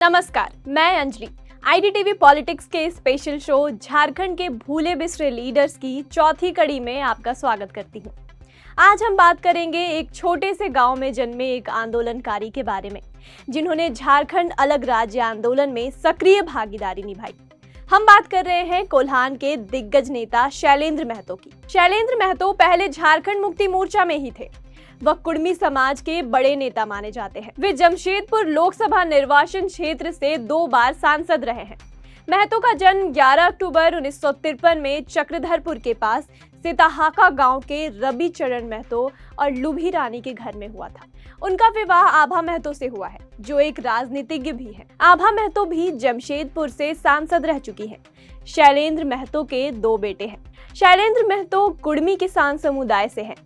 नमस्कार, मैं अंजलि। आईडीटीवी पॉलिटिक्स के स्पेशल शो झारखंड के भूले बिसरे लीडर्स की चौथी कड़ी में आपका स्वागत करती हूँ। आज हम बात करेंगे एक छोटे से गांव में जन्मे एक आंदोलनकारी के बारे में, जिन्होंने झारखंड अलग राज्य आंदोलन में सक्रिय भागीदारी निभाई। हम बात कर रहे हैं कोल्हान के दिग्गज नेता शैलेंद्र महतो की। शैलेंद्र महतो पहले झारखंड मुक्ति मोर्चा में ही थे। वह कुर्मी समाज के बड़े नेता माने जाते हैं। वे जमशेदपुर लोकसभा निर्वाचन क्षेत्र से 2 बार सांसद रहे हैं। महतो का जन्म 11 अक्टूबर 1953 में चक्रधरपुर के पास सिताहाका गांव के रवि चरण महतो और लुभी रानी के घर में हुआ था। उनका विवाह आभा महतो से हुआ है, जो एक राजनीतिज्ञ भी है। आभा महतो भी जमशेदपुर से सांसद रह चुकी हैं। शैलेंद्र महतो के 2 बेटे हैं। शैलेंद्र महतो कुर्मी किसान समुदाय से हैं।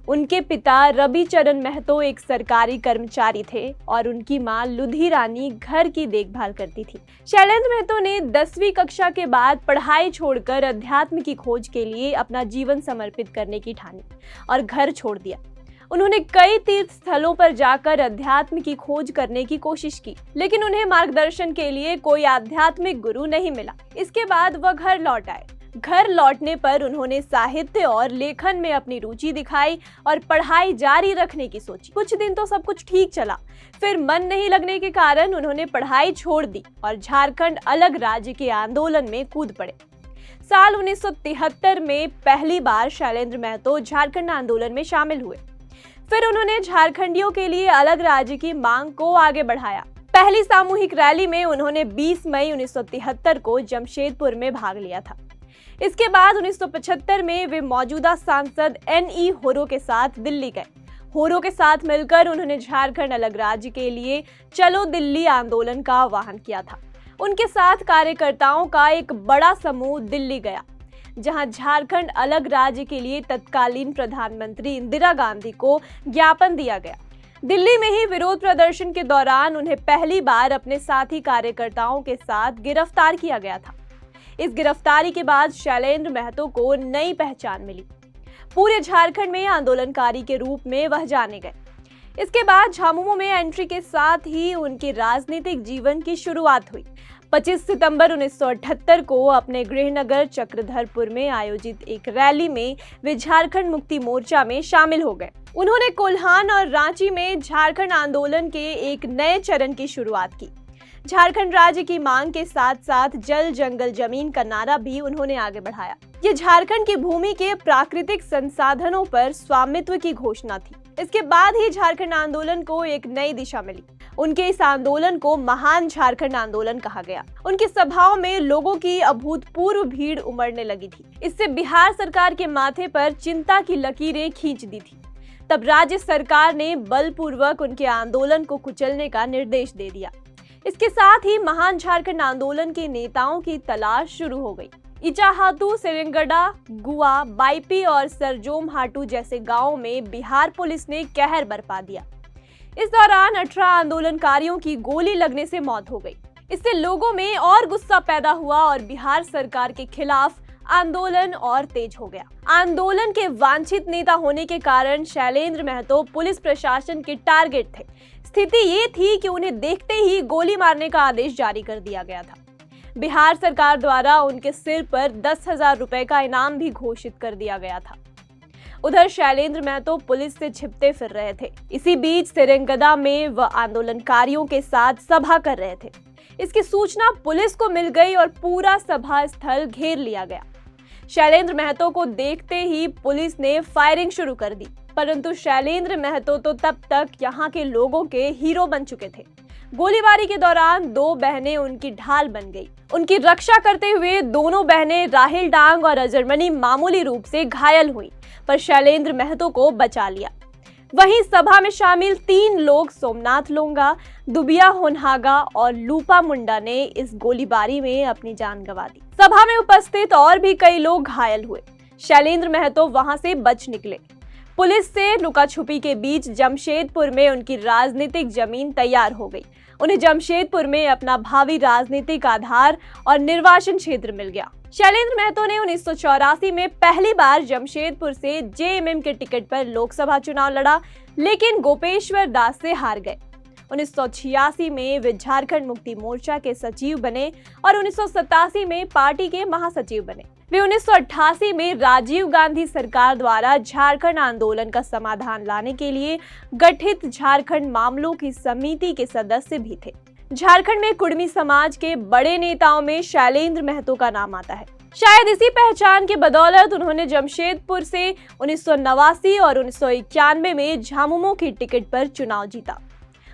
उनके पिता रवि चरण महतो एक सरकारी कर्मचारी थे और उनकी मां लुधी रानी घर की देखभाल करती थी। शैलेंद्र महतो ने 10वीं कक्षा के बाद पढ़ाई छोड़कर अध्यात्म की खोज के लिए अपना जीवन समर्पित करने की ठानी और घर छोड़ दिया। उन्होंने कई तीर्थ स्थलों पर जाकर अध्यात्म की खोज करने की कोशिश की, लेकिन उन्हें मार्गदर्शन के लिए कोई आध्यात्मिक गुरु नहीं मिला। इसके बाद वह घर लौट आए। घर लौटने पर उन्होंने साहित्य और लेखन में अपनी रुचि दिखाई और पढ़ाई जारी रखने की सोची। कुछ दिन तो सब कुछ ठीक चला, फिर मन नहीं लगने के कारण उन्होंने पढ़ाई छोड़ दी और झारखंड अलग राज्य के आंदोलन में कूद पड़े। साल 1973 में पहली बार शैलेंद्र महतो झारखंड आंदोलन में शामिल हुए। फिर उन्होंने झारखंडियों के लिए अलग राज्य की मांग को आगे बढ़ाया। पहली सामूहिक रैली में उन्होंने 20 मई 1973 को जमशेदपुर में भाग लिया था। इसके बाद 1975 में वे मौजूदा सांसद NE होरो के साथ दिल्ली गए। होरो के साथ मिलकर उन्होंने झारखंड अलग राज्य के लिए चलो दिल्ली आंदोलन का आह्वान किया था। उनके साथ कार्यकर्ताओं का एक बड़ा समूह दिल्ली गया, जहां झारखंड अलग राज्य के लिए तत्कालीन प्रधानमंत्री इंदिरा गांधी को ज्ञापन दिया गया। दिल्ली में ही विरोध प्रदर्शन के दौरान उन्हें पहली बार अपने साथी कार्यकर्ताओं के साथ गिरफ्तार किया गया था। इस गिरफ्तारी के बाद शैलेंद्र महतो को नई पहचान मिली। पूरे झारखंड में आंदोलनकारी के रूप में वह जाने गए। इसके बाद झामुमो में एंट्री के साथ ही उनके राजनीतिक जीवन की शुरुआत हुई। 25 सितंबर 1978 को अपने गृहनगर चक्रधरपुर में आयोजित एक रैली में वे झारखंड मुक्ति मोर्चा में शामिल हो गए। उन्होंने कोल्हान और रांची में झारखंड आंदोलन के एक नए चरण की शुरुआत की। झारखंड राज्य की मांग के साथ साथ जल जंगल जमीन का नारा भी उन्होंने आगे बढ़ाया। ये झारखंड की भूमि के प्राकृतिक संसाधनों पर स्वामित्व की घोषणा थी। इसके बाद ही झारखंड आंदोलन को एक नई दिशा मिली। उनके इस आंदोलन को महान झारखंड आंदोलन कहा गया। उनकी सभाओं में लोगों की अभूतपूर्व भीड़ उमड़ने लगी थी। इससे बिहार सरकार के माथे पर चिंता की लकीरें खींच दी थी। तब राज्य सरकार ने बलपूर्वक उनके आंदोलन को कुचलने का निर्देश दे दिया। इसके साथ ही महान झारखंड आंदोलन के नेताओं की तलाश शुरू हो गई। इचाहातू, सेरेंगडा, गुआ, बाइपी और सरजोम हाटू जैसे गांवों में बिहार पुलिस ने कहर बरपा दिया। इस दौरान 18 आंदोलनकारियों की गोली लगने से मौत हो गई। इससे लोगों में और गुस्सा पैदा हुआ और बिहार सरकार के खिलाफ आंदोलन और तेज हो गया। आंदोलन के वांछित नेता होने के कारण शैलेंद्र महतो पुलिस प्रशासन के टारगेट थे। स्थिति ये थी कि उन्हें देखते ही गोली मारने का आदेश जारी कर दिया गया था। बिहार सरकार द्वारा उनके सिर पर 10,000 रुपए का इनाम भी घोषित कर दिया गया था। उधर शैलेंद्र महतो पुलिस से छिपते फिर रहे थे। इसी बीच सेरेंगदा में वह आंदोलनकारियों के साथ सभा कर रहे थे। इसकी सूचना पुलिस को मिल गई और पूरा सभा स्थल घेर लिया गया। शैलेंद्र महतो को देखते ही पुलिस ने फायरिंग शुरू कर दी, परंतु शैलेंद्र महतो तो तब तक यहाँ के लोगों के हीरो बन चुके थे। गोलीबारी के दौरान 2 बहनें उनकी ढाल बन गई। उनकी रक्षा करते हुए दोनों बहनें राहिल डांग और अजरमनी मामूली रूप से घायल हुई, पर शैलेंद्र महतो को बचा लिया। वहीं सभा में शामिल 3 लोग सोमनाथ लोंगा, दुबिया होनहागा और लूपा मुंडा ने इस गोलीबारी में अपनी जान गंवा दी। सभा में उपस्थित और भी कई लोग घायल हुए। शैलेंद्र महतो वहां से बच निकले। पुलिस से लुका छुपी के बीच जमशेदपुर में उनकी राजनीतिक जमीन तैयार हो गई। उन्हें जमशेदपुर में अपना भावी राजनीतिक आधार और निर्वाचन क्षेत्र मिल गया। शैलेंद्र महतो ने 1984 में पहली बार जमशेदपुर से JMM के टिकट पर लोकसभा चुनाव लड़ा, लेकिन गोपेश्वर दास से हार गए। 1986 में वे झारखंड मुक्ति मोर्चा के सचिव बने और 1987 में पार्टी के महासचिव बने। वे 1988 में राजीव गांधी सरकार द्वारा झारखंड आंदोलन का समाधान लाने के लिए गठित झारखंड मामलों की समिति के सदस्य भी थे। झारखंड में कुड़मी समाज के बड़े नेताओं में शैलेंद्र महतो का नाम आता है। शायद इसी पहचान के बदौलत उन्होंने जमशेदपुर से 1989 और 1991 में झामुमो की टिकट पर चुनाव जीता।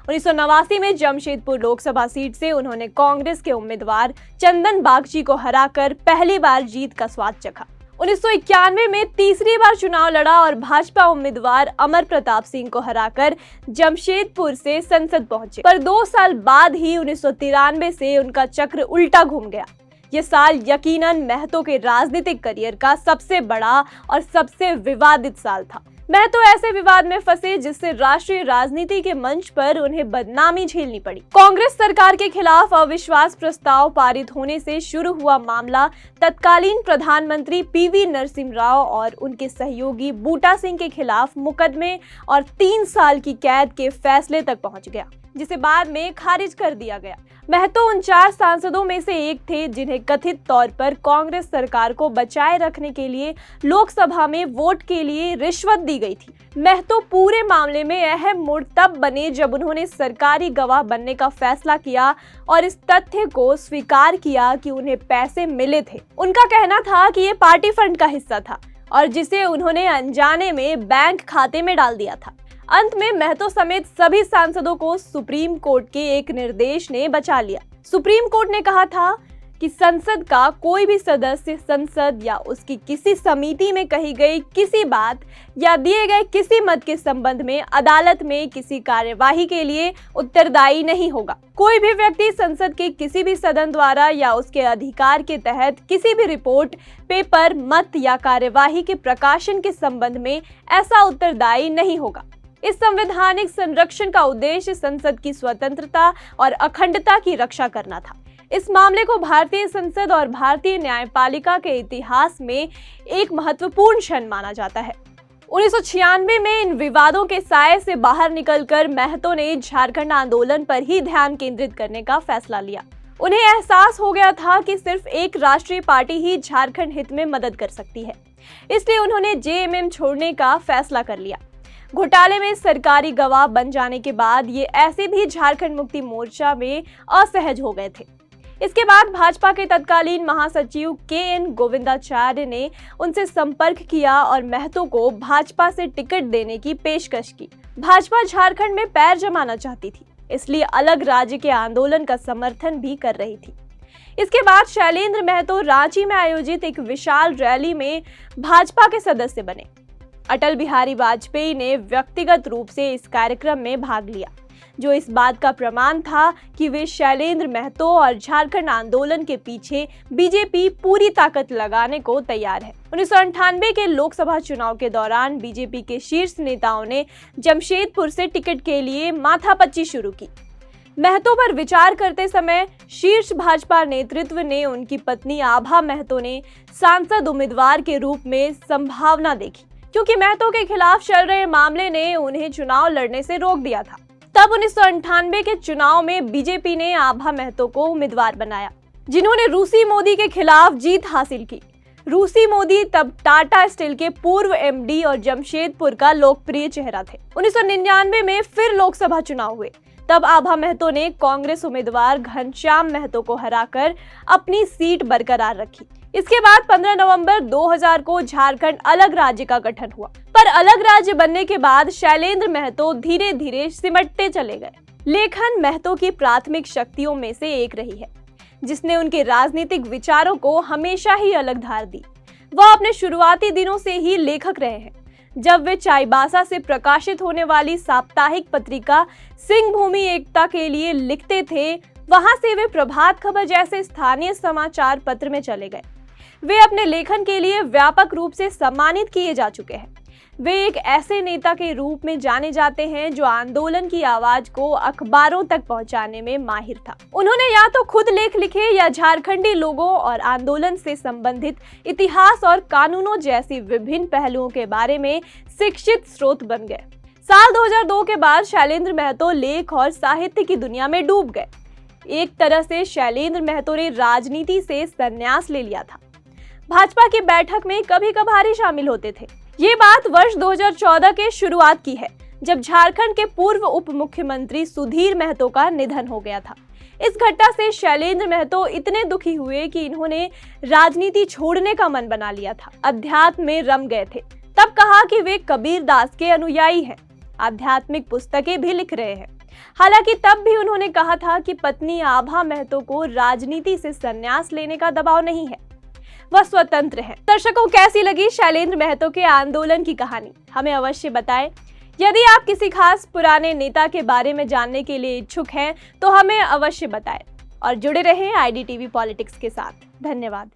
1989 में जमशेदपुर लोकसभा सीट से उन्होंने कांग्रेस के उम्मीदवार चंदन बागची को हराकर पहली बार जीत का स्वाद चखा। 1991 में तीसरी बार चुनाव लड़ा और भाजपा उम्मीदवार अमर प्रताप सिंह को हराकर जमशेदपुर से संसद पहुंचे, पर 2 साल बाद ही 1993 से उनका चक्र उल्टा घूम गया। ये साल यकीनन महतो के राजनीतिक करियर का सबसे बड़ा और सबसे विवादित साल था। महतो ऐसे विवाद में फंसे जिससे राष्ट्रीय राजनीति के मंच पर उन्हें बदनामी झेलनी पड़ी। कांग्रेस सरकार के खिलाफ अविश्वास प्रस्ताव पारित होने से शुरू हुआ मामला तत्कालीन प्रधानमंत्री पीवी नरसिम्हा राव और उनके सहयोगी बूटा सिंह के खिलाफ मुकदमे और 3 साल की कैद के फैसले तक पहुंच गया, जिसे बाद में खारिज कर दिया गया। महतो उन 4 सांसदों में से एक थे जिन्हें कथित तौर पर कांग्रेस सरकार को बचाए रखने के लिए लोकसभा में वोट के लिए रिश्वत दी गई थी। महतो पूरे मामले में अहम मोड़ तब बने जब उन्होंने सरकारी गवाह बनने का फैसला किया और इस तथ्य को स्वीकार किया कि उन्हें पैसे मिले थे। उनका कहना था कि ये पार्टी फंड का हिस्सा था और जिसे उन्होंने अनजाने में बैंक खाते में डाल दिया था। अंत में महतो समेत सभी सांसदों को सुप्रीम कोर्ट के एक निर्देश ने बचा लिया। सुप्रीम कोर्ट ने कहा था कि संसद का कोई भी सदस्य संसद या उसकी किसी समिति में कही गई किसी बात या दिए गए किसी मत के संबंध में अदालत में किसी कार्यवाही के लिए उत्तरदायी नहीं होगा। कोई भी व्यक्ति संसद के किसी भी सदन द्वारा या उसके अधिकार के तहत किसी भी रिपोर्ट, पेपर, मत या कार्यवाही के प्रकाशन के संबंध में ऐसा उत्तरदायी नहीं होगा। इस संवैधानिक संरक्षण का उद्देश्य संसद की स्वतंत्रता और अखंडता की रक्षा करना था। इस मामले को भारतीय संसद और भारतीय न्यायपालिका के इतिहास में एक महत्वपूर्ण क्षण माना जाता है। 1996 में इन विवादों के साए से बाहर निकलकर महतो ने झारखंड आंदोलन पर ही ध्यान केंद्रित करने का फैसला लिया। उन्हें एहसास हो गया था कि सिर्फ एक राष्ट्रीय पार्टी ही झारखंड हित में मदद कर सकती है, इसलिए उन्होंने जेएमएम छोड़ने का फैसला कर लिया। घोटाले में सरकारी गवाह बन जाने के बाद ये ऐसे भी झारखंड मुक्ति मोर्चा में असहज हो गए थे। इसके बाद भाजपा के तत्कालीन महासचिव के.एन. गोविंदाचार्य ने उनसे संपर्क किया और महतो को भाजपा से टिकट देने की पेशकश की। भाजपा झारखंड में पैर जमाना चाहती थी, इसलिए अलग राज्य के आंदोलन का समर्थन भी कर रही थी। इसके बाद शैलेंद्र महतो रांची में आयोजित एक विशाल रैली में भाजपा के सदस्य बने। अटल बिहारी वाजपेयी ने व्यक्तिगत रूप से इस कार्यक्रम में भाग लिया, जो इस बात का प्रमाण था कि वे शैलेंद्र महतो और झारखंड आंदोलन के पीछे बीजेपी पूरी ताकत लगाने को तैयार है। 1998 के लोकसभा चुनाव के दौरान बीजेपी के शीर्ष नेताओं ने जमशेदपुर से टिकट के लिए माथापच्ची शुरू की। महतो पर विचार करते समय शीर्ष भाजपा नेतृत्व ने उनकी पत्नी आभा महतो ने सांसद उम्मीदवार के रूप में संभावना देखी, क्योंकि महतो के खिलाफ चल रहे मामले ने उन्हें चुनाव लड़ने से रोक दिया था। तब 1998 के चुनाव में बीजेपी ने आभा महतो को उम्मीदवार बनाया, जिन्होंने रूसी मोदी के खिलाफ जीत हासिल की। रूसी मोदी तब टाटा स्टील के पूर्व एमडी और जमशेदपुर का लोकप्रिय चेहरा थे। 1999 में फिर लोकसभा चुनाव हुए, तब आभा महतो ने कांग्रेस उम्मीदवार घनश्याम महतो को हराकर अपनी सीट बरकरार रखी। इसके बाद 15 नवंबर 2000 को झारखंड अलग राज्य का गठन हुआ, पर अलग राज्य बनने के बाद शैलेंद्र महतो धीरे धीरे सिमटते चले गए। लेखन महतो की प्राथमिक शक्तियों में से एक रही है, जिसने उनके राजनीतिक विचारों को हमेशा ही अलग धार दी। वह अपने शुरुआती दिनों से ही लेखक रहे हैं। जब वे चाईबासा से प्रकाशित होने वाली साप्ताहिक पत्रिका सिंह भूमि एकता के लिए लिखते थे, वहां से वे प्रभात खबर जैसे स्थानीय समाचार पत्र में चले गए। वे अपने लेखन के लिए व्यापक रूप से सम्मानित किए जा चुके हैं। वे एक ऐसे नेता के रूप में जाने जाते हैं जो आंदोलन की आवाज को अखबारों तक पहुंचाने में माहिर था। उन्होंने या तो खुद लेख लिखे या झारखंडी लोगों और आंदोलन से संबंधित इतिहास और कानूनों जैसी विभिन्न पहलुओं के बारे में शिक्षित स्रोत बन गए। साल 2002 के बाद शैलेंद्र महतो लेख और साहित्य की दुनिया में डूब गए। एक तरह से शैलेंद्र महतो ने राजनीति से संन्यास ले लिया था। भाजपा की बैठक में कभी कभार ही शामिल होते थे। ये बात वर्ष 2014 के शुरुआत की है, जब झारखंड के पूर्व उप मुख्यमंत्री सुधीर महतो का निधन हो गया था। इस घटना से शैलेंद्र महतो इतने दुखी हुए कि इन्होंने राजनीति छोड़ने का मन बना लिया था। अध्यात्म में रम गए थे। तब कहा कि वे कबीर दास के अनुयायी हैं, आध्यात्मिक पुस्तकें भी लिख रहे हैं। हालांकि तब भी उन्होंने कहा था कि पत्नी आभा महतो को राजनीति से संन्यास लेने का दबाव नहीं है, वह स्वतंत्र है। दर्शकों, कैसी लगी शैलेंद्र महतो के आंदोलन की कहानी? हमें अवश्य बताएं। यदि आप किसी खास पुराने नेता के बारे में जानने के लिए इच्छुक हैं तो हमें अवश्य बताएं और जुड़े रहें IDTV पॉलिटिक्स के साथ। धन्यवाद।